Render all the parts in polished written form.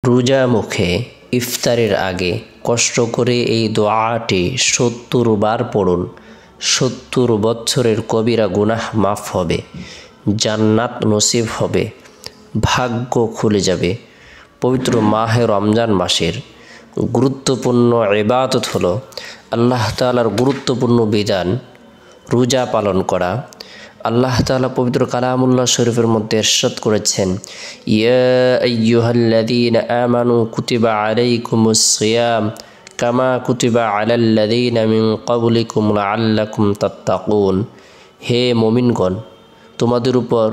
রোজা মুখে ইফতারের আগে কষ্ট করে এই দোয়াটি ৭০ বার পড়ুন। ৭০ বছরের কবিরা গুনাহ মাফ হবে, জান্নাত নসিব হবে, ভাগ্য খুলে যাবে। পবিত্র মাহে রমজান মাসের গুরুত্বপূর্ণ ইবাদত হলো আল্লাহ তাআলার গুরুত্বপূর্ণ বিধান রোজা পালন করা। আল্লাহ তাআলা পবিত্র কালামুল্লাহ শরীফের মধ্যে ইরশাদ করেছেন, ইয়া আইয়ুহাল্লাযীনা আমানু কুতিবা আলাইকুমুস সিয়াম কামা কুতিবা আলাল্লাযীনা মিন ক্বাবলিকুম লাআল্লাকুম তাত্তাকুন। হে মুমিনগণ, তোমাদের উপর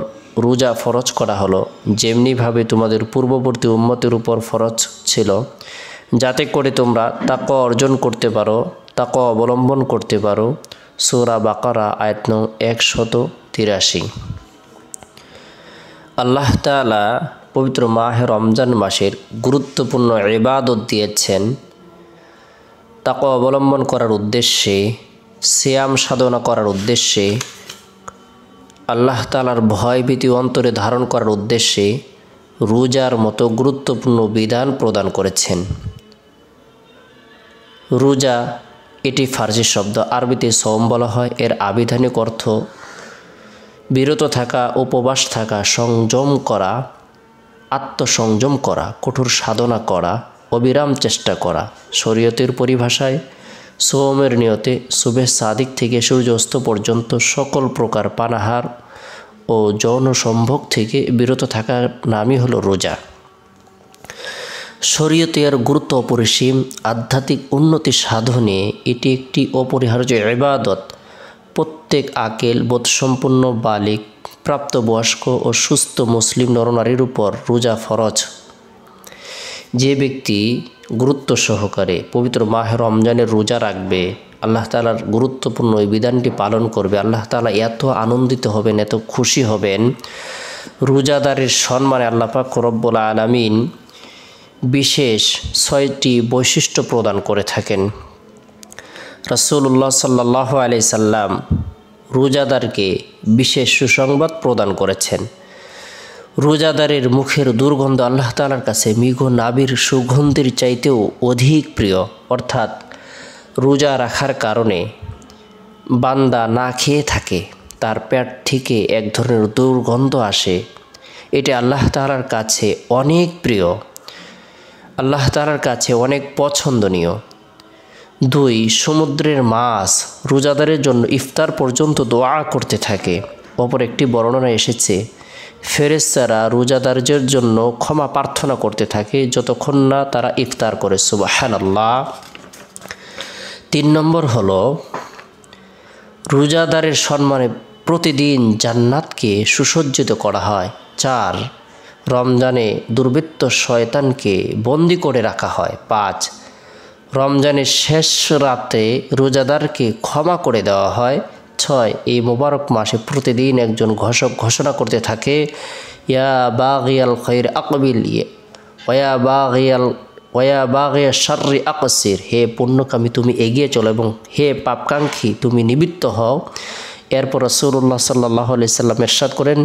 রোজা ফরজ করা হলো যেমনিভাবে তোমাদের পূর্ববর্তী উম্মতের উপর ফরজ ছিল, যাতে করে তোমরা তাকওয়া অর্জন করতে পারো, তাকওয়া অবলম্বন করতে পারো। সূরা বাকারা আয়াত নং 183। আল্লাহ তাআলা পবিত্র মাহে রমজান মাসের গুরুত্বপূর্ণ ইবাদত দিয়েছেন তাকওয়া অবলম্বন করার উদ্দেশ্যে, সিয়াম সাধনা করার উদ্দেশ্যে, আল্লাহ তাআলার ভয়ভীতি অন্তরে ধারণ করার উদ্দেশ্যে রোজার মতো গুরুত্বপূর্ণ বিধান প্রদান করেছেন। রোজা এটি ফার্সি শব্দ, আরবিতে সওম বলা হয়। এর আবিধানিক অর্থ বিরত থাকা, উপবাস থাকা, সংযম করা, আত্মসংযম করা, কঠোর সাধনা করা, অবিরাম চেষ্টা করা। শরীয়তের পরিভাষায় সওমের নিয়তে সুবহ সাদিক থেকে সূর্য অস্ত পর্যন্ত সকল প্রকার পানাহার ও যৌন সম্ভোগ থেকে বিরত থাকার নামই হলো রোজা। শরীয়তের গুরুত্ব অপরিসীম, আধ্যাত্মিক উন্নতি সাধনে এটি একটি অপরিহার্য ইবাদত। প্রত্যেক আকেল বোধসম্পন্ন বালিগ, প্রাপ্তবয়স্ক ও সুস্থ মুসলিম নরনারীর উপর রোজা ফরজ। যে ব্যক্তি গুরুত্ব সহকারে পবিত্র মাহে রমজানের রোজা রাখবে, আল্লাহ তাআলার গুরুত্বপূর্ণ এই বিধানটি পালন করবে, আল্লাহ তাআলা এত আনন্দিত হবেন, এত খুশি হবেন। রোজাদারের সম্মানে আল্লাহ পাক রব্বুল আলামিন বিশেষ ৬টি বৈশিষ্ট্য প্রদান করে থাকেন। রাসূলুল্লাহ সাল্লাল্লাহু আলাইহি সাল্লাম রোজাদারকে বিশেষ সুসংবাদ প্রদান করেছেন। রোজাদারের মুখের দুর্গন্ধ আল্লাহ তাআলার কাছে মৃগ নাভির সুগন্ধের চাইতেও অধিক প্রিয়। অর্থাৎ রোজা রাখার কারণে বান্দা না খেয়ে থাকে, তার পেট থেকে এক ধরনের দুর্গন্ধ আসে, এটি আল্লাহ তাআলার কাছে অনেক প্রিয়, আল্লাহ তাআলার কাছে অনেক পছন্দনীয়। ২. সমুদ্রের মাছ রোজাদারের জন্য ইফতার পর্যন্ত দোয়া করতে থাকে। অপর একটি বর্ণনা এসেছে, ফেরেশতারা রোজাদারদের জন্য ক্ষমা প্রার্থনা করতে থাকে যতক্ষণ না তারা ইফতার করে। সুবহানাল্লাহ। ৩ নম্বর হলো রোজাদারের সম্মানে প্রতিদিন জান্নাতকে সুসজ্জিত করা হয়। ৪. রমজানে দুর্বৃত্ত শয়তানকে বন্দি করে রাখা হয়। ৫. রমজানের শেষ রাতে রোজাদারকে ক্ষমা করে দেওয়া হয়। ৬. এই মোবারক মাসে প্রতিদিন একজন ঘোষক ঘোষণা করতে থাকে, ইয়া বাগিয়াল খাইর আকবিল ওয়া বাগিয়া শাররি আকসির। হে পুণ্যকামী, তুমি এগিয়ে চলো, এবং হে পাপকাঙ্ক্ষী, তুমি নিবৃত্ত হও। এরপর রাসূলুল্লাহ সাল্লাল্লাহু আলাইহি সাল্লাম ইরশাদ করেন,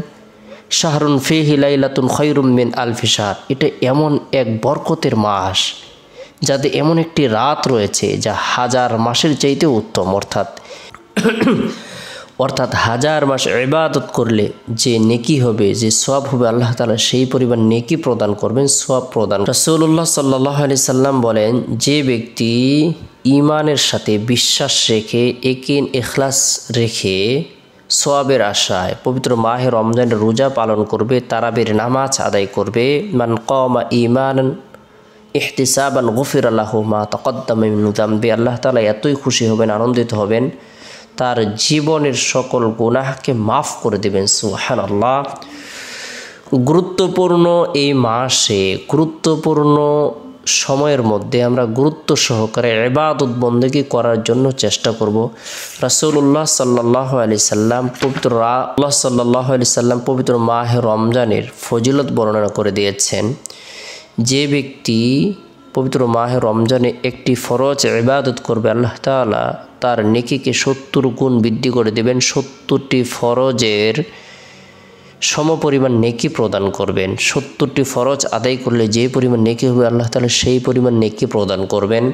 শাহরুন ফিহি লাইলাতুন খায়রুম মিন আলফি শাহর। এটা এমন এক বরকতের মাস যাতে এমন একটি রাত রয়েছে যা হাজার মাসের চাইতেও উত্তম। অর্থাৎ হাজার মাস ইবাদত করলে যে নেকি হবে, যে সওয়াব হবে, আল্লাহ তাআলা সেই পরিমাণ নেকি প্রদান করবেন, সওয়াব প্রদান। রাসূলুল্লাহ সাল্লাল্লাহু আলাইহি সাল্লাম বলেন, যে ব্যক্তি ঈমানের সাথে বিশ্বাস রেখে, ইয়াকিন ইখলাস রেখে সওয়াবের আশায় পবিত্র মাহে রমজানের রোজা পালন করবে, তারাবির নামাজ আদায় করবে, মান কামা ঈমানান ইহতিসাবান গুফিরা লাহু মা তাকাদ্দামা মিন যামবি। আল্লাহ তাআলা এতই খুশি হবেন, আনন্দিত হবেন, তার জীবনের সকল গুনাহকে মাফ করে দেবেন। সুবহানাল্লাহ। গুরুত্বপূর্ণ এই মাসে, গুরুত্বপূর্ণ সময়ের মধ্যে আমরা গুরুত্ব সহকারে ইবাদত বন্দেগী করার জন্য চেষ্টা করব। রাসূলুল্লাহ সাল্লাল্লাহু আলাইহি সাল্লাম পবিত্র মাহে রমজানের ফজিলত বর্ণনা করে দিয়েছেন। যে ব্যক্তি পবিত্র মাহে রমজানে একটি ফরজ ইবাদত করবে, আল্লাহ তাআলা তার নেকিকে ৭০ গুণ বৃদ্ধি করে দেবেন। ৭০টি ফরজের সমপরিমাণ নেকি প্রদান করবেন। 70টি ফরজ আদায় করলে যে পরিমাণ নেকি হবে আল্লাহ তাআলা সেই পরিমাণ নেকি প্রদান করবেন।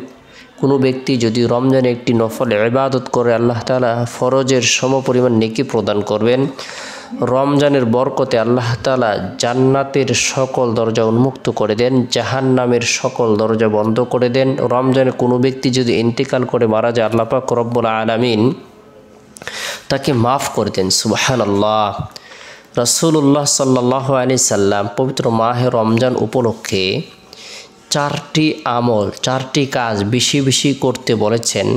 কোনো ব্যক্তি যদি রমজানে একটি নফল ইবাদত করে আল্লাহ তাআলা ফরজের সমপরিমাণ নেকি প্রদান করবেন। রমজানের বরকতে আল্লাহ তাআলা জান্নাতের সকল দরজা উন্মুক্ত করে দেন, জাহান্নামের সকল দরজা বন্ধ করে দেন। রমজানে কোনো ব্যক্তি যদি ইন্তেকাল করে মারা যায় আল্লাহ পাক রব্বুল আলামিন তাকে মাফ করে দেন। সুবহানাল্লাহ। রাসূলুল্লাহ সাল্লাল্লাহু আলাইহি সাল্লাম পবিত্র মাহে রমজান উপলক্ষে 4টি আমল 4টি কাজ বেশি বেশি করতে বলেছেন।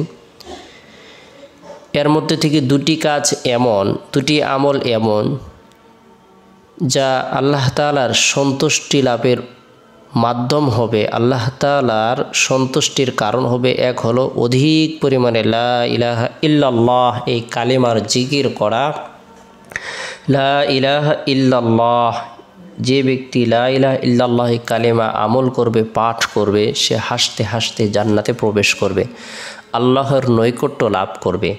এর মধ্যে থেকে 2টি কাজ এমন 2টি আমল এমন যা আল্লাহ তাআলার সন্তুষ্টি লাভের মাধ্যম হবে, আল্লাহ তাআলার সন্তুষ্টির কারণ হবে। এক হলো অধিক পরিমাণে লা ইলাহা ইল্লাল্লাহ এই কালেমার জিকির করা। লা ইলাহা ইল্লাল্লাহ, যে ব্যক্তি লা ইলাহা ইল্লাল্লাহ এই কালেমা আমল করবে, পাঠ করবে, সে হাসতে হাসতে জান্নাতে প্রবেশ করবে, আল্লাহর নৈকট্য লাভ করবে।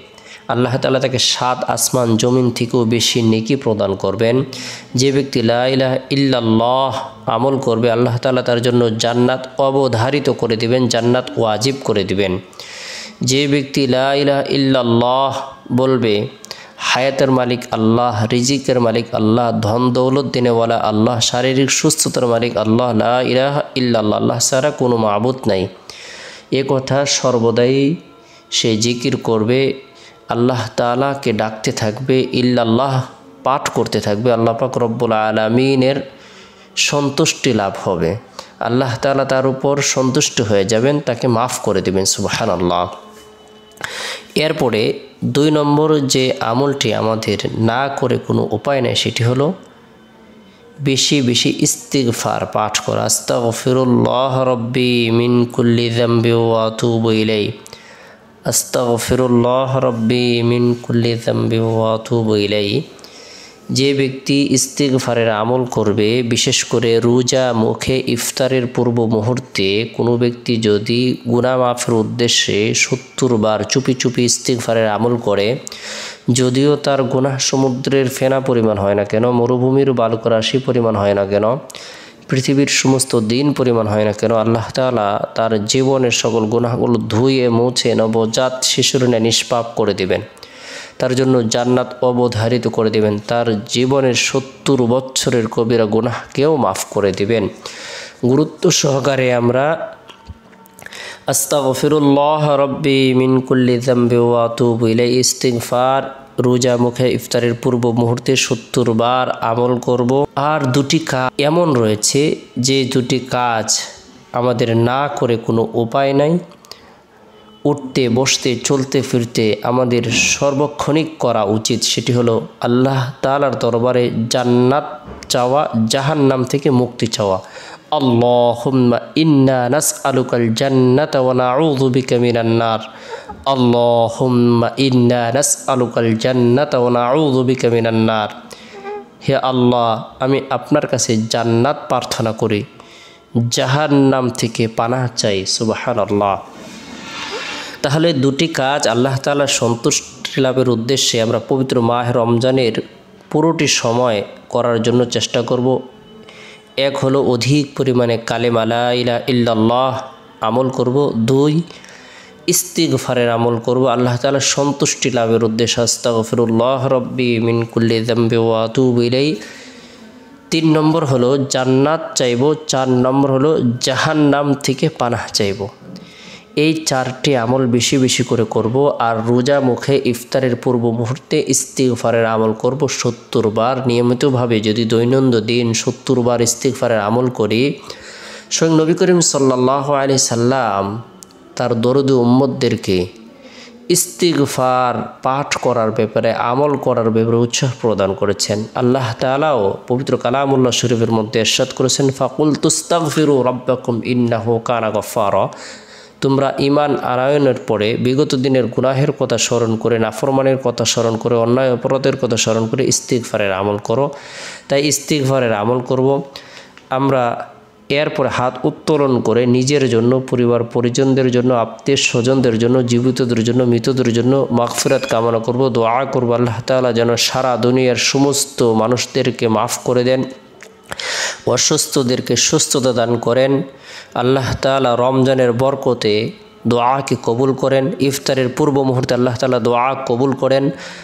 আল্লাহ তাআলা তাকে 7 আসমান জমিন থেকেও বেশি নেকি প্রদান করবেন। যে ব্যক্তি লা ইলাহা ইল্লাল্লাহ আমল করবে আল্লাহ তাআলা তার জন্য জান্নাত অবধারিত করে দিবেন, জান্নাত ওয়াজিব করে দিবেন। যে ব্যক্তি লা ইলাহা ইল্লাল্লাহ বলবে, হায়াতের মালিক আল্লাহ, রিজিকের মালিক আল্লাহ, ধন দৌলত দিনেওয়ালা আল্লাহ, শারীরিক সুস্থতার মালিক আল্লাহ, লা ইলাহা ইল্লাল্লাহ, আল্লাহ ছাড়া কোনো মাবুদ নাই, এ কথা সর্বদাই সে জিকির করবে, আল্লাহ তাআলাকে ডাকতে থাকবে, ইল্লাল্লাহ পাঠ করতে থাকবে, আল্লাহ পাক রব্বুল আলামিনের সন্তুষ্টি লাভ হবে। আল্লাহ তাআলা তার উপর সন্তুষ্ট হয়ে যাবেন, তাকে মাফ করে দেবেন। সুবহানাল্লাহ। এরপরে 2 নম্বর যে আমলটি আমাদের না করে কোনো উপায় নেই সেটি হলো বেশি বেশি ইস্তিগফার পাঠ করা। আস্তাগফিরুল্লাহ রব্বি মিন কুল্লি যামবি ওয়া আতুবু ইলাইহি, আস্তাগফিরুল্লাহ রব্বি মিন কুল্লি যামবি ওয়া আতুবু ইলাইহি। যে ব্যক্তি ইস্তিগফারের আমল করবে, বিশেষ করে রোজা মুখে ইফতারের পূর্ব মুহূর্তে কোনো ব্যক্তি যদি গুনাহ মাফের উদ্দেশ্যে 70 বার চুপি চুপি ইস্তিগফারের আমল করে, যদিও তার গুনাহ সমুদ্রের ফেনা পরিমাণ হয় না কেন, মরুভূমির বালুকারাশি পরিমাণ হয় না কেন, পৃথিবীর সমস্ত দিন পরিমাণ হয় না কেন, আল্লাহ তাআলা তার জীবনের সকল গুনাহগুলো ধুয়ে মুছে নবজাত শিশুর ন্যায় নিষ্পাপ করে দিবেন, তার জন্য জান্নাত অবধারিত করে দিবেন, তার জীবনের 70 বছরের কবিরা গুনাহকেও মাফ করে দিবেন। গুরুত্ব সহকারে আমরা আস্তাগফিরুল্লাহ রব্বি মিন কুল্লি যামবি ওয়া আতুবু ইলাইহি ইস্তিগফার রোজা মুখে ইফতারের পূর্ব মুহূর্তে 70 বার আমল করব। আর 2টি কাজ এমন রয়েছে যে 2টি কাজ আমাদের না করে কোনো উপায় নাই। উঠতে বসতে চলতে ফিরতে আমাদের সর্বক্ষণিক করা উচিত, সেটি হলো আল্লাহ তাআলার দরবারে জান্নাত চাওয়া, জাহান্নাম থেকে মুক্তি চাওয়া। আল্লাহুম্মা ইন্না নাসআলুকাল জান্নাতা ওয়া নাউযু বিকা মিনান নার, আল্লাহুম্মা ইন্না নাসআলুকাল জান্নাতা ওয়া নাউযু বিকা মিনান নার। হে আল্লাহ, আমি আপনার কাছে জান্নাত প্রার্থনা করি, জাহান্নাম থেকে পানাহ চাই। সুবহানাল্লাহ। তাহলে 2টি কাজ আল্লাহ তাআলার সন্তুষ্টি লাভের উদ্দেশ্যে আমরা পবিত্র মাহে রমজানের পুরোটি সময় করার জন্য চেষ্টা করব। এক হলো অধিক পরিমাণে কালেমা লা ইলাহা ইল্লাল্লাহ আমল করব। 2 ইস্তিগফারের আমল করব আল্লাহ তাআলার সন্তুষ্টি লাভের উদ্দেশ্যে। আস্তাগফিরুল্লাহ রব্বি মিন কুল্লি যামবি ওয়া আতুবু ইলাইহি। 3 নম্বর হলো জান্নাত চাইব। 4 নম্বর হলো জাহান্নাম থেকে পানাহ চাইব। এই 4টি আমল বেশি বেশি করে করব। আর রোজা মুখে ইফতারের পূর্ব মুহূর্তে ইস্তিগফারের আমল করব 70 বার নিয়মিতভাবে। যদি দৈনন্দিন 70 বার ইস্তিগফারের আমল করি, স্বয়ং নবী করিম সাল্লাল্লাহু আলাইহি সাল্লাম তার দরদি উম্মতদেরকে ইস্তিগফার পাঠ করার ব্যাপারে, আমল করার ব্যাপারে উৎসাহ প্রদান করেছেন। আল্লাহ তাআলাও পবিত্র কালামুল্লাহ শরীফের মধ্যে ইরশাদ করেছেন, ফাকুল তুস্তাগফিরু রাব্বাকুম ইন্নাহু কানা গফফারা। তোমরা ঈমান আনয়নের পরে বিগত দিনের গুনাহের কথা স্মরণ করে, নাফরমানের কথা স্মরণ করে, অন্যায় অপরাধের কথা স্মরণ করে ইস্তিগফারের আমল করো। তাই ইস্তিগফারের আমল করব। আমরা এরপর হাত উত্তোলন করে নিজের জন্য, পরিবার পরিজনদের জন্য, আত্মীয় স্বজনদের জন্য, জীবিতদের জন্য, মৃতদের জন্য মাগফিরাত কামনা করব, দোয়া করব আল্লাহ তাআলা যেন সারা দুনিয়ার সমস্ত মানুষদেরকে মাফ করে দেন, অসুস্থদেরকে সুস্থতা দান করেন। আল্লাহ তাআলা রমজানের বরকতে দোয়াকে কবুল করেন। ইফতারের পূর্ব মুহূর্তে আল্লাহ তাআলা দোয়া কবুল করেন।